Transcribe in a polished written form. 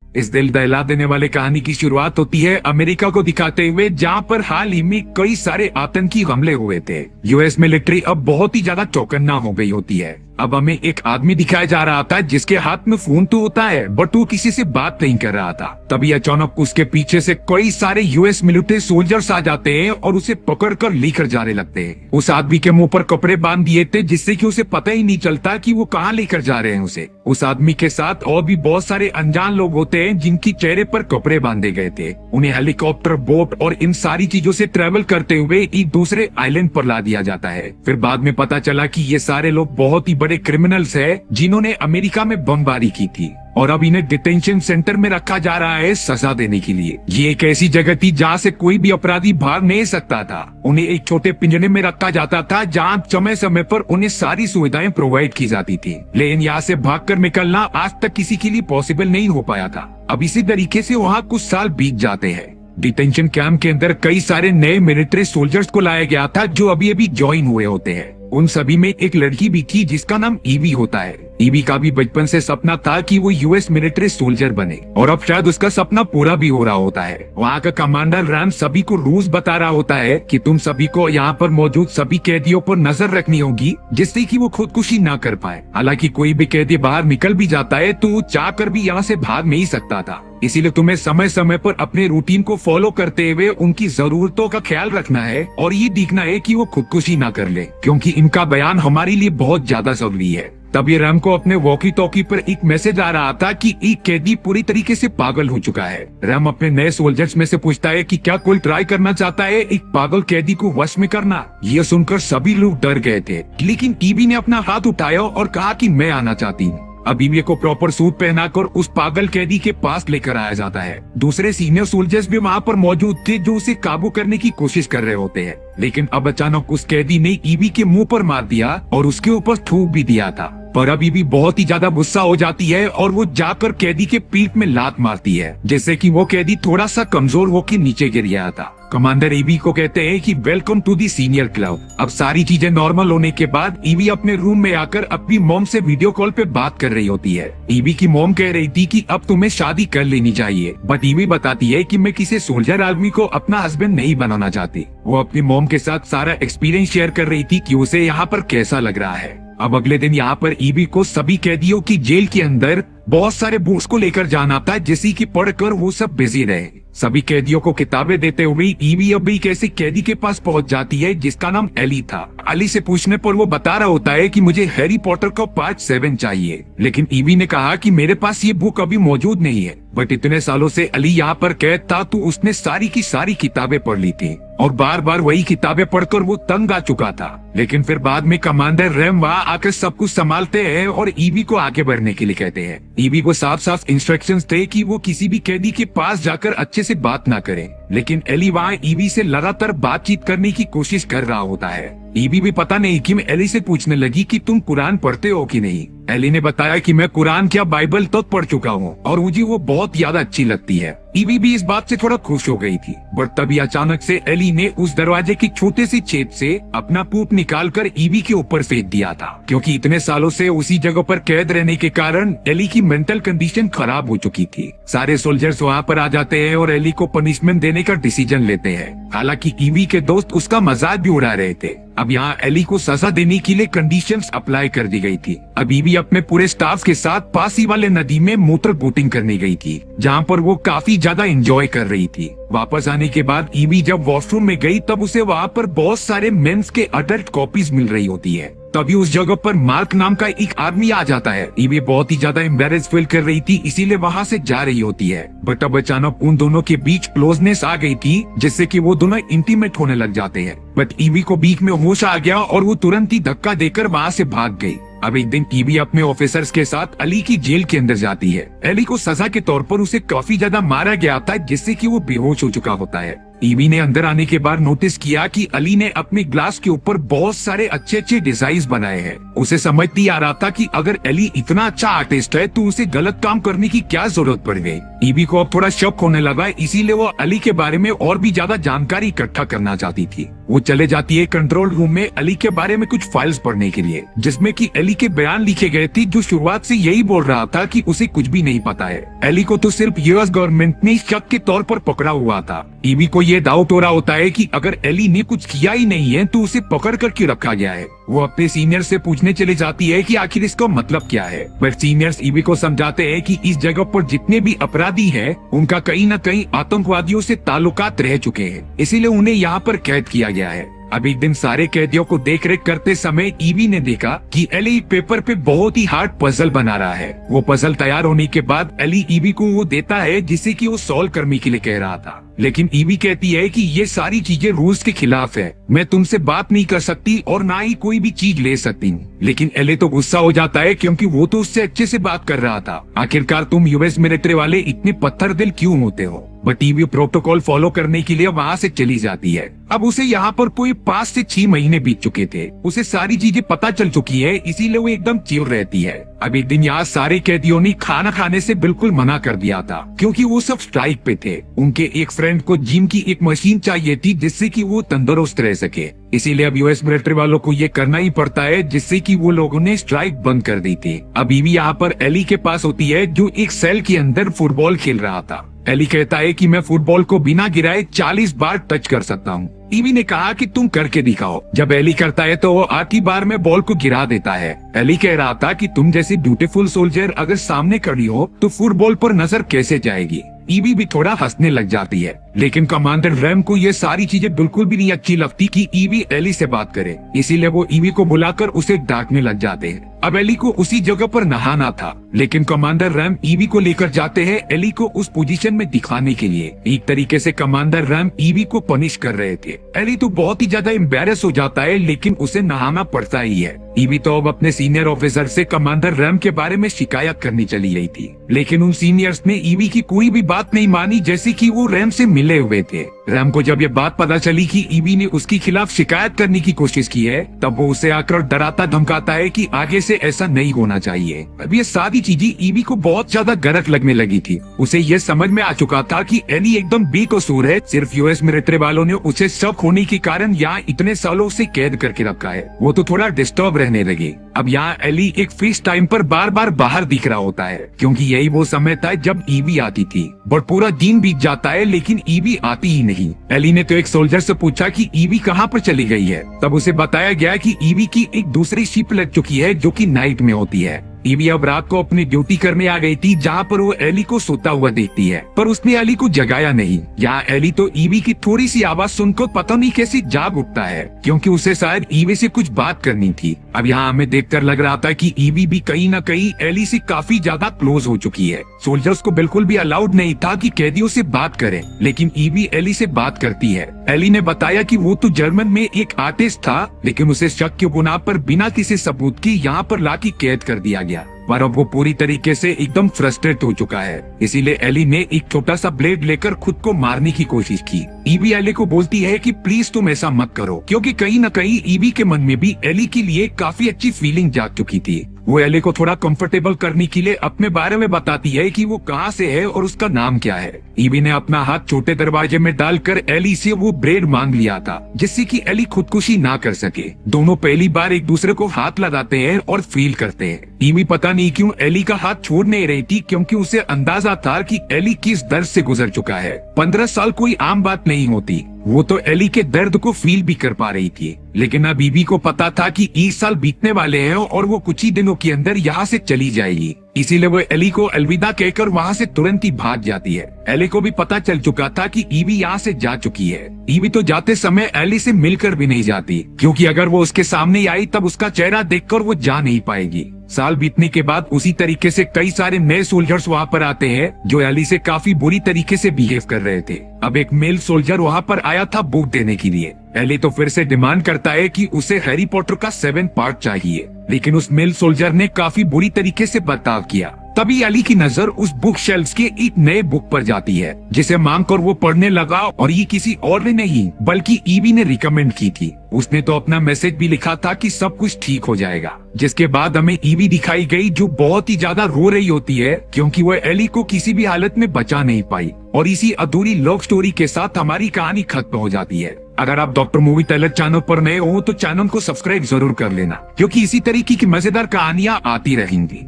इस दिल दहला देने वाले कहानी की शुरुआत होती है अमेरिका को दिखाते हुए, जहां पर हाल ही में कई सारे आतंकी हमले हुए थे। यूएस मिलिट्री अब बहुत ही ज्यादा चौकन्ना हो गई होती है। अब हमें एक आदमी दिखाया जा रहा था जिसके हाथ में फोन तो होता है, बट वो किसी से बात नहीं कर रहा था। तभी अचानक उसके पीछे से कई सारे यूएस मिलिट्री सोल्जर्स आ जाते हैं और उसे पकड़कर लेकर जाने लगते हैं। उस आदमी के मुंह पर कपड़े बांध दिए थे जिससे कि उसे पता ही नहीं चलता कि वो कहाँ लेकर जा रहे हैं उसे। उस आदमी के साथ और भी बहुत सारे अनजान लोग होते हैं जिनकी चेहरे पर कपड़े बांधे गए थे। उन्हें हेलीकॉप्टर, बोट और इन सारी चीजों से ट्रेवल करते हुए एक दूसरे आइलैंड पर ला दिया जाता है। फिर बाद में पता चला कि ये सारे लोग बहुत ही बड़े क्रिमिनल्स हैं जिन्होंने अमेरिका में बमबारी की थी और अब इन्हें डिटेंशन सेंटर में रखा जा रहा है सजा देने के लिए। ये एक ऐसी जगह थी जहाँ से कोई भी अपराधी भाग नहीं सकता था। उन्हें एक छोटे पिंजरे में रखा जाता था जहाँ समय समय पर उन्हें सारी सुविधाएं प्रोवाइड की जाती थी, लेकिन यहाँ से भागकर निकलना आज तक किसी के लिए पॉसिबल नहीं हो पाया था। अब इसी तरीके से वहाँ कुछ साल बीत जाते हैं। डिटेंशन कैंप के अंदर कई सारे नए मिलिट्री सोल्जर्स को लाया गया था जो अभी अभी ज्वाइन हुए होते हैं। उन सभी में एक लड़की भी थी जिसका नाम ईवी होता है। ईवी का भी बचपन से सपना था कि वो यूएस मिलिट्री सोल्जर बने और अब शायद उसका सपना पूरा भी हो रहा होता है। वहाँ का कमांडर रैम सभी को रूल्स बता रहा होता है कि तुम सभी को यहाँ पर मौजूद सभी कैदियों पर नजर रखनी होगी जिससे कि वो खुदकुशी ना कर पाए। हालांकि कोई भी कैदी बाहर निकल भी जाता है तो वो चाह कर भी यहाँ से भाग नहीं सकता था, इसीलिए तुम्हें समय समय पर अपने रूटीन को फॉलो करते हुए उनकी जरूरतों का ख्याल रखना है और ये देखना है कि वो खुदकुशी ना कर ले, क्योंकि इनका बयान हमारे लिए बहुत ज्यादा जरूरी है। तब ये रैम को अपने वॉकी टॉकी पर एक मैसेज आ रहा था कि एक कैदी पूरी तरीके से पागल हो चुका है। रैम अपने नए सोल्जर्स में से पूछता है कि क्या कोई ट्राई करना चाहता है एक पागल कैदी को वश में करना। ये सुनकर सभी लोग डर गए थे, लेकिन ईवी ने अपना हाथ उठाया और कहा कि मैं आना चाहती हूँ। अब ईवी को प्रॉपर सूट पहनाकर उस पागल कैदी के पास लेकर आया जाता है। दूसरे सीनियर सोल्जर्स भी वहाँ पर मौजूद थे जो उसे काबू करने की कोशिश कर रहे होते हैं, लेकिन अब अचानक उस कैदी ने ईवी के मुंह पर मार दिया और उसके ऊपर थूक भी दिया था। पर अभी भी बहुत ही ज्यादा गुस्सा हो जाती है और वो जाकर कैदी के पीठ में लात मारती है, जिससे कि वो कैदी थोड़ा सा कमजोर होकर नीचे गिर गया था। कमांडर ईवी को कहते हैं कि welcome to the senior club. अब सारी चीजें नॉर्मल होने के बाद ईवी अपने रूम में आकर अपनी मॉम से वीडियो कॉल पे बात कर रही होती है। ईवी की मॉम कह रही थी कि अब तुम्हें शादी कर लेनी चाहिए, बट ईवी बताती है कि मैं किसी सोल्जर आदमी को अपना हस्बैंड नहीं बनाना चाहती। वो अपनी मॉम के साथ सारा एक्सपीरियंस शेयर कर रही थी कि उसे यहाँ पर कैसा लग रहा है। अब अगले दिन यहाँ पर ईवी को सभी कैदियों की जेल के अंदर बहुत सारे बुक्स को लेकर जाना था जिससे कि पढ़कर वो सब बिजी रहे। सभी कैदियों को किताबें देते हुए ईवी अब एक ऐसे कैदी के पास पहुंच जाती है जिसका नाम एली था। एली से पूछने पर वो बता रहा होता है कि मुझे हैरी पॉटर का पार्ट 7 चाहिए, लेकिन ईवी ने कहा कि मेरे पास ये बुक अभी मौजूद नहीं है। बट इतने सालों से एली यहाँ पर कैद था तो उसने सारी की सारी किताबें पढ़ ली थी और बार बार वही किताबें पढ़कर वो तंग आ चुका था। लेकिन फिर बाद में कमांडर रैम वहाँ आकर सब कुछ संभालते हैं और ईवी को आगे बढ़ने के लिए कहते हैं। ईवी को साफ साफ इंस्ट्रक्शंस थे कि वो किसी भी कैदी के पास जाकर अच्छे से बात ना करे, लेकिन एली वहाँ ईवी से लगातार बातचीत करने की कोशिश कर रहा होता है। ईवी भी पता नहीं कि मैं एली से पूछने लगी कि तुम कुरान पढ़ते हो कि नहीं। एली ने बताया कि मैं कुरान क्या बाइबल तो पढ़ चुका हूँ और मुझे वो बहुत ज्यादा अच्छी लगती है। ईवी भी इस बात से थोड़ा खुश हो गई थी, बट तभी अचानक से एली ने उस दरवाजे के छोटे से छेद से अपना पूप निकालकर ईवी के ऊपर फेंक दिया था, क्योंकि इतने सालों से उसी जगह पर कैद रहने के कारण एली की मेंटल कंडीशन खराब हो चुकी थी। सारे सोल्जर्स वहाँ पर आ जाते हैं और एली को पनिशमेंट देने का डिसीजन लेते हैं। हालांकि ईवी के दोस्त उसका मजाक भी उड़ा रहे थे। अब यहाँ एली को सजा देने के लिए कंडीशंस अप्लाई कर दी गई थी। अब ईवी अपने पूरे स्टाफ के साथ पास ही वाले नदी में मोटर बोटिंग करने गई थी, जहाँ पर वो काफी ज्यादा एंजॉय कर रही थी। वापस आने के बाद ईवी जब वॉशरूम में गई तब उसे वहाँ पर बहुत सारे मेंस के अडल्ट कॉपीज मिल रही होती है। तभी उस जगह पर मार्क नाम का एक आदमी आ जाता है। ईवी बहुत ही ज्यादा एम्बेरेस फील कर रही थी, इसीलिए वहाँ से जा रही होती है। बट अब अचानक उन दोनों के बीच क्लोजनेस आ गई थी जिससे कि वो दोनों इंटीमेट होने लग जाते हैं। बट ईवी को बीच में होश आ गया और वो तुरंत ही धक्का देकर वहाँ से भाग गई। अब एक दिन ईवी अपने ऑफिसर्स के साथ एली की जेल के अंदर जाती है। एली को सजा के तौर पर उसे काफी ज्यादा मारा गया था जिससे कि वो बेहोश हो चुका होता है। ईवी ने अंदर आने के बाद नोटिस किया कि अली ने अपने ग्लास के ऊपर बहुत सारे अच्छे अच्छे डिजाइन बनाए हैं। उसे समझ नहीं आ रहा था कि अगर एली इतना अच्छा आर्टिस्ट है तो उसे गलत काम करने की क्या जरूरत पड़ गई। ईवी को अब थोड़ा शक होने लगा, इसीलिए वो अली के बारे में और भी ज्यादा जानकारी इकट्ठा करना चाहती थी। वो चले जाती है कंट्रोल रूम में अली के बारे में कुछ फाइल्स पढ़ने के लिए, जिसमें कि अली के बयान लिखे गए थे, जो शुरुआत से यही बोल रहा था कि उसे कुछ भी नहीं पता है। अली को तो सिर्फ यूएस गवर्नमेंट ने शक के तौर पर पकड़ा हुआ था। ईवी को ये डाउट हो रहा होता है कि अगर एली ने कुछ किया ही नहीं है तो उसे पकड़ कर क्यों रखा गया है। वो अपने सीनियर से पूछने चली जाती है कि आखिर इसका मतलब क्या है, पर सीनियर्स ईवी को समझाते हैं कि इस जगह पर जितने भी अपराधी हैं, उनका कहीं न कहीं आतंकवादियों से ताल्लुकात रह चुके हैं, इसीलिए उन्हें यहाँ पर कैद किया गया है। अब एक दिन सारे कैदियों को देख रेख करते समय ईवी ने देखा कि एली पेपर पे बहुत ही हार्ड पजल बना रहा है। वो पजल तैयार होने के बाद एली ईवी को वो देता है जिसे कि वो सॉल्व करने के लिए कह रहा था, लेकिन ईवी कहती है कि ये सारी चीजें रूल्स के खिलाफ है, मैं तुमसे बात नहीं कर सकती और ना ही कोई भी चीज ले सकती। लेकिन एली तो गुस्सा हो जाता है क्योंकि वो तो उससे अच्छे से बात कर रहा था। आखिरकार तुम यूएस मिलिट्री वाले इतने पत्थर दिल क्यों होते हो। बट ईवी प्रोटोकॉल फॉलो करने के लिए वहाँ से चली जाती है। अब उसे यहाँ पर कोई 5 से 6 महीने बीत चुके थे, उसे सारी चीजें पता चल चुकी है, इसीलिए वो एकदम चिल रहती है। अब एक दिन यहाँ सारे कैदियों ने खाना खाने से बिल्कुल मना कर दिया था क्योंकि वो सब स्ट्राइक पे थे। उनके एक फ्रेंड को जिम की एक मशीन चाहिए थी जिससे कि वो तंदुरुस्त रह सके, इसीलिए अब यूएस मिलिट्री वालों को ये करना ही पड़ता है, जिससे कि वो लोगों ने स्ट्राइक बंद कर दी थी। अब ईवी यहाँ पर एली के पास होती है जो एक सेल के अंदर फुटबॉल खेल रहा था। एली कहता है कि मैं फुटबॉल को बिना गिराए 40 बार टच कर सकता हूँ। ईवी ने कहा कि तुम करके दिखाओ। जब एली करता है तो वो आखिरी बार में बॉल को गिरा देता है। एली कह रहा था कि तुम जैसी ब्यूटीफुल सोल्जर अगर सामने खड़ी हो तो फुटबॉल पर नजर कैसे जाएगी। ईवी भी थोड़ा हंसने लग जाती है, लेकिन कमांडर रैम को ये सारी चीजें बिल्कुल भी नहीं अच्छी लगती कि ईवी एली से बात करे, इसीलिए वो ईवी को बुलाकर उसे डांटने लग जाते हैं। अब एली को उसी जगह पर नहाना था, लेकिन कमांडर रैम ईवी को लेकर जाते हैं एली को उस पोजीशन में दिखाने के लिए। एक तरीके से कमांडर रैम ईवी को पनिश कर रहे थे। एली तो बहुत ही ज्यादा एम्बैरेस हो जाता है, लेकिन उसे नहाना पड़ता ही है। ईवी तो अब अपने सीनियर ऑफिसर से कमांडर रैम के बारे में शिकायत करनी चली गई थी, लेकिन उन सीनियर्स ने ईवी की कोई भी बात नहीं मानी, जैसे कि वो रैम से मिले हुए थे। रैम को जब ये बात पता चली कि ईवी ने उसके खिलाफ शिकायत करने की कोशिश की है, तब वो उसे आकर डराता धमकाता है कि आगे से ऐसा नहीं होना चाहिए। अब ये सारी चीजें ईवी को बहुत ज्यादा गलत लगने लगी थी। उसे ये समझ में आ चुका था कि एली एकदम बेकसूर है, सिर्फ यूएस मिलिट्री वालों ने उसे शक होने के कारण यहाँ इतने सालों से कैद करके रखा है। वो तो थोड़ा डिस्टर्ब रहने लगे। अब यहाँ एली एक फिक्स टाइम पर बार बार बाहर दिख रहा होता है, क्योंकि यही वो समय था जब ईवी आती थी। बट पूरा दिन बीत जाता है लेकिन ईवी आती ही नहीं। एली ने तो एक सोल्जर से पूछा कि ईवी कहाँ पर चली गई है, तब उसे बताया गया कि ईवी की एक दूसरी शिप लग चुकी है जो कि नाइट में होती है। ईवी अब रात को अपनी ड्यूटी करने आ गई थी, जहाँ पर वो एली को सोता हुआ देखती है, पर उसने एली को जगाया नहीं। यहाँ एली तो ईवी की थोड़ी सी आवाज सुनकर पता नहीं कैसे जाग उठता है, क्योंकि उसे शायद ईवी से कुछ बात करनी थी। अब यहाँ हमें देखकर लग रहा था कि ईवी भी कहीं न कहीं एली से काफी ज्यादा क्लोज हो चुकी है। सोल्जर्स को बिल्कुल भी अलाउड नहीं था कि कैदियों से बात करें, लेकिन ईवी एली से बात करती है। एली ने बताया कि वो तो जर्मन में एक आर्टिस्ट था, लेकिन उसे शक के बुनियाद पर बिना किसी सबूत के यहाँ पर लाके कैद कर दिया गया। पर अब वो पूरी तरीके से एकदम फ्रस्ट्रेट हो चुका है, इसीलिए एली ने एक छोटा सा ब्लेड लेकर खुद को मारने की कोशिश की। ईवी एली को बोलती है कि प्लीज तुम ऐसा मत करो, क्योंकि कहीं न कहीं ईवी के मन में भी एली के लिए काफी अच्छी फीलिंग जाग चुकी थी। वो एली को थोड़ा कंफर्टेबल करने के लिए अपने बारे में बताती है कि वो कहाँ से है और उसका नाम क्या है। ईवी ने अपना हाथ छोटे दरवाजे में डालकर एली से वो ब्रेड मांग लिया था, जिससे कि एली खुदकुशी ना कर सके। दोनों पहली बार एक दूसरे को हाथ लगाते हैं और फील करते हैं। ईवी पता नहीं क्यों एली का हाथ छोड़ नहीं रही थी, क्योंकि उसे अंदाजा था कि एली किस दर्द से गुजर चुका है। 15 साल कोई आम बात नहीं होती। वो तो एली के दर्द को फील भी कर पा रही थी, लेकिन अब ईवी को पता था कि 20 साल बीतने वाले हैं और वो कुछ ही दिनों के अंदर यहाँ से चली जाएगी। इसीलिए वो एली को अलविदा कहकर वहाँ से तुरंत ही भाग जाती है। एली को भी पता चल चुका था कि ईवी यहाँ से जा चुकी है। ईवी तो जाते समय एली से मिलकर भी नहीं जाती, क्योंकि अगर वो उसके सामने आई तब उसका चेहरा देखकर वो जा नहीं पाएगी। साल बीतने के बाद उसी तरीके से कई सारे नए सोल्जर्स वहाँ पर आते हैं, जो एली से काफी बुरी तरीके से बिहेव कर रहे थे। अब एक मेल सोल्जर वहाँ पर आया था बुक देने के लिए। एली तो फिर से डिमांड करता है कि उसे हैरी पॉटर का 7th पार्ट चाहिए, लेकिन उस मेल सोल्जर ने काफी बुरी तरीके से बर्ताव किया। तभी अली की नजर उस बुक शेल्फ के एक नए बुक पर जाती है, जिसे मांगकर वो पढ़ने लगा। और ये किसी और ने नहीं बल्कि ईवी ने रिकमेंड की थी। उसने तो अपना मैसेज भी लिखा था कि सब कुछ ठीक हो जाएगा। जिसके बाद हमें ईवी दिखाई गई, जो बहुत ही ज्यादा रो रही होती है क्योंकि वो एली को किसी भी हालत में बचा नहीं पाई। और इसी अधूरी लव स्टोरी के साथ हमारी कहानी खत्म हो जाती है। अगर आप डॉक्टर मूवी टेलर चैनल पर नए हो तो चैनल को सब्सक्राइब जरूर कर लेना, क्योंकि इसी तरीके की मजेदार कहानियां आती रहेंगी।